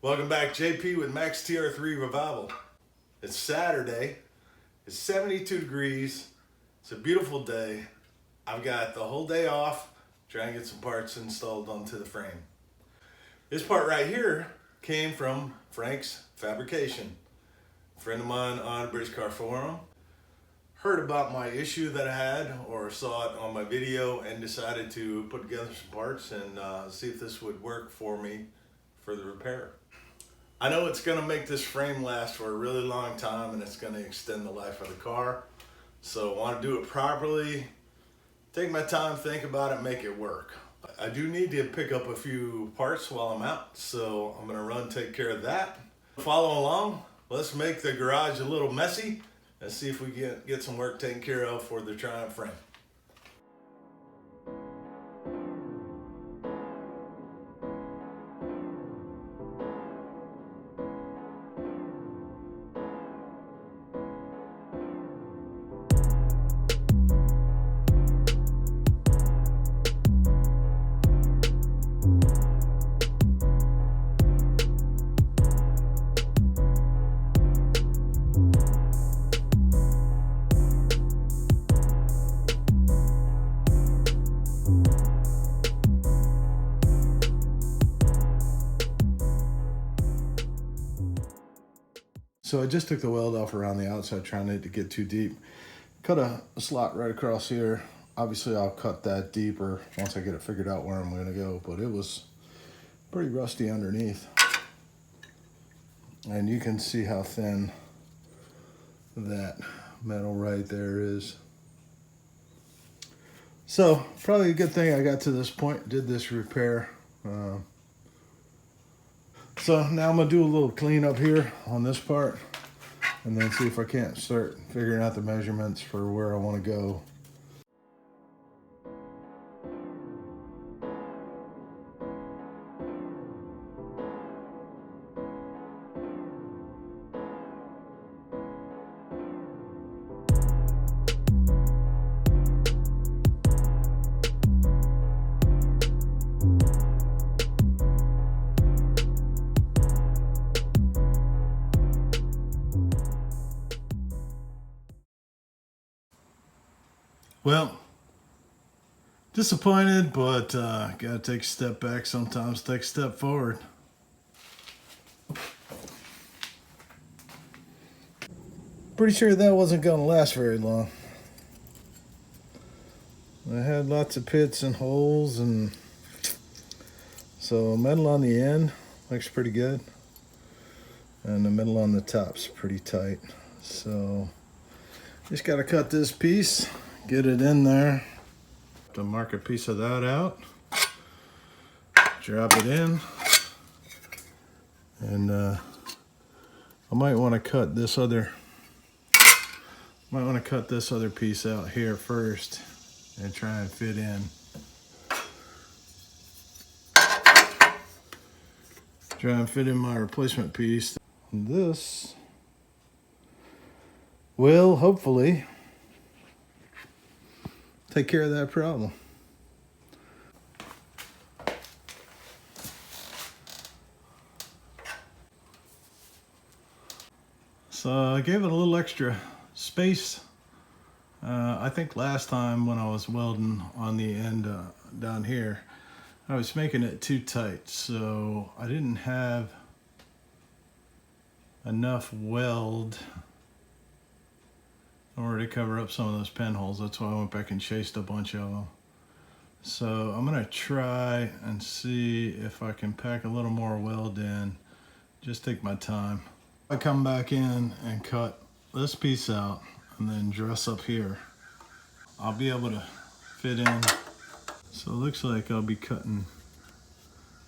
Welcome back, JP with Max Tr3 Revival. It's Saturday, it's 72 degrees, it's a beautiful day. I've got the whole day off, trying to get some parts installed onto the frame. This part right here came from Frank's Fabrication. A friend of mine on British Car Forum heard about my issue that I had or saw it on my video and decided to put together some parts and see if this would work for me for the repair. I know it's gonna make this frame last for a really long time and it's gonna extend the life of the car. So I wanna do it properly, take my time, think about it, make it work. I do need to pick up a few parts while I'm out, so I'm gonna run take care of that. Follow along, let's make the garage a little messy and see if we get some work taken care of for the Triumph frame. So I just took the weld off around the outside, trying not to get too deep. Cut a slot right across here. Obviously I'll cut that deeper once I get it figured out where I'm gonna go, but it was pretty rusty underneath. And you can see how thin that metal right there is. So probably a good thing I got to this point, did this repair. So now I'm gonna do a little clean up here on this part and then see if I can't start figuring out the measurements for where I want to go. Well, disappointed, but gotta take a step back sometimes, take a step forward. Pretty sure that wasn't gonna last very long. I had lots of pits and holes, and so metal on the end looks pretty good, and the metal on the top's pretty tight. So just gotta cut this piece, get it in there. To mark a piece of that out, drop it in, and I might want to cut this other piece out here first and try and fit in. Try and fit in my replacement piece. And this will hopefully take care of that problem. So I gave it a little extra space. I think last time when I was welding on the end down here, I was making it too tight, so I didn't have enough weld in order to cover up some of those pinholes. That's why I went back and chased a bunch of them. So I'm gonna try and see if I can pack a little more weld in. Just take my time. I come back in and cut this piece out and then dress up here, I'll be able to fit in. So it looks like I'll be cutting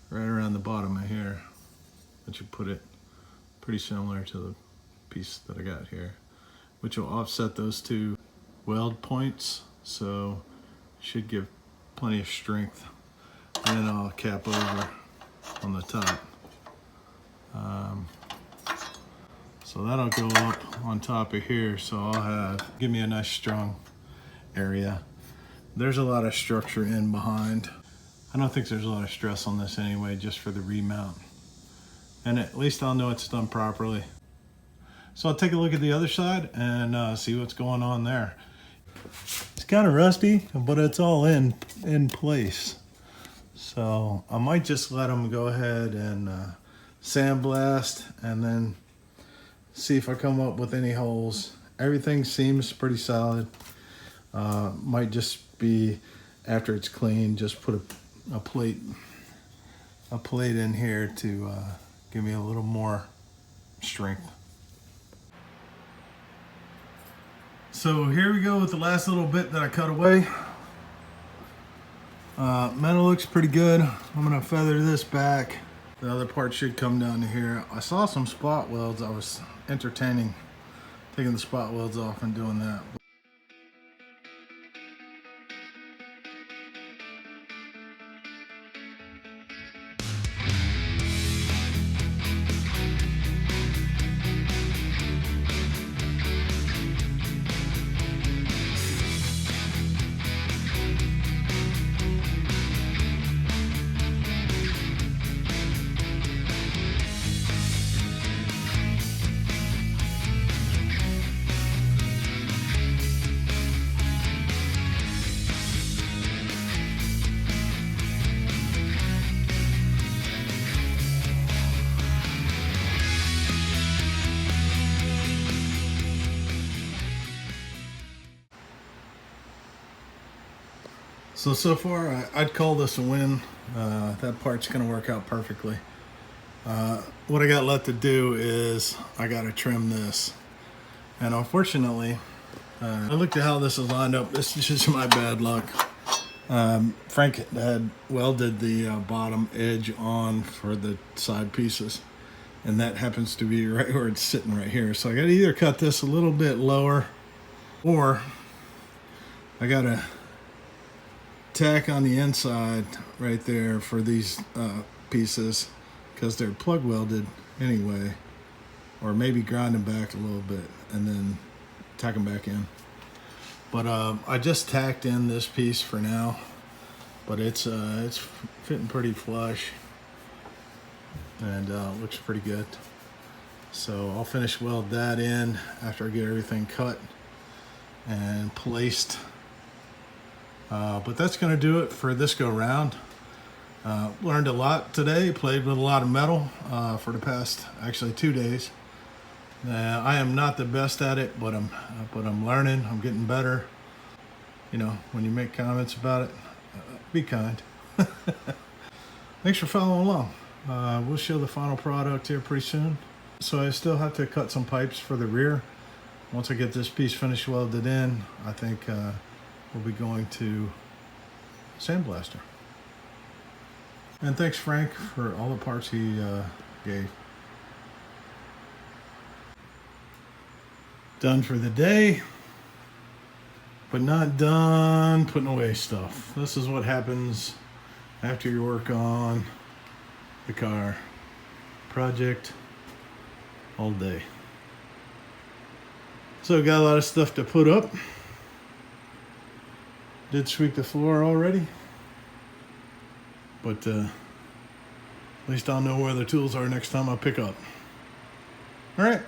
right around the bottom of here, which will put it pretty similar to the piece that I got here, which will offset those two weld points, so should give plenty of strength. And then I'll cap over on the top. So that'll go up on top of here, so I'll give me a nice strong area. There's a lot of structure in behind. I don't think there's a lot of stress on this anyway, just for the remount. and at least I'll know it's done properly. So I'll take a look at the other side and see what's going on there. It's kind of rusty, but it's all in place. So I might just let them go ahead and sandblast and then see if I come up with any holes. Everything seems pretty solid. Might just be after it's clean, just put a plate in here to give me a little more strength. So here we go with the last little bit that I cut away. Metal looks pretty good. I'm gonna feather this back. The other part should come down to here. I saw some spot welds. I was entertaining taking the spot welds off and doing that. So far, I'd call this a win. That part's gonna work out perfectly. What I got left to do is I gotta trim this. And unfortunately, I looked at how this is lined up. This is just my bad luck. Frank had welded the bottom edge on for the side pieces. And that happens to be right where it's sitting right here. So I gotta either cut this a little bit lower or I gotta tack on the inside right there for these pieces because they're plug welded anyway, or maybe grind them back a little bit and then tack them back in. But I just tacked in this piece for now, but it's fitting pretty flush and looks pretty good. So I'll finish weld that in after I get everything cut and placed. But that's going to do it for this go round. Learned a lot today, played with a lot of metal for the past actually 2 days. I am not the best at it, but I'm learning, I'm getting better. You know, when you make comments about it, be kind. Thanks for following along. We'll show the final product here pretty soon. So I still have to cut some pipes for the rear. Once I get this piece finished welded in, I think we'll be going to sandblaster. And thanks Frank for all the parts he gave. Done for the day, but not done putting away stuff. This is what happens after you work on the car project all day. So got a lot of stuff to put up. Did sweep the floor already, but at least I'll know where the tools are next time I pick up. All right.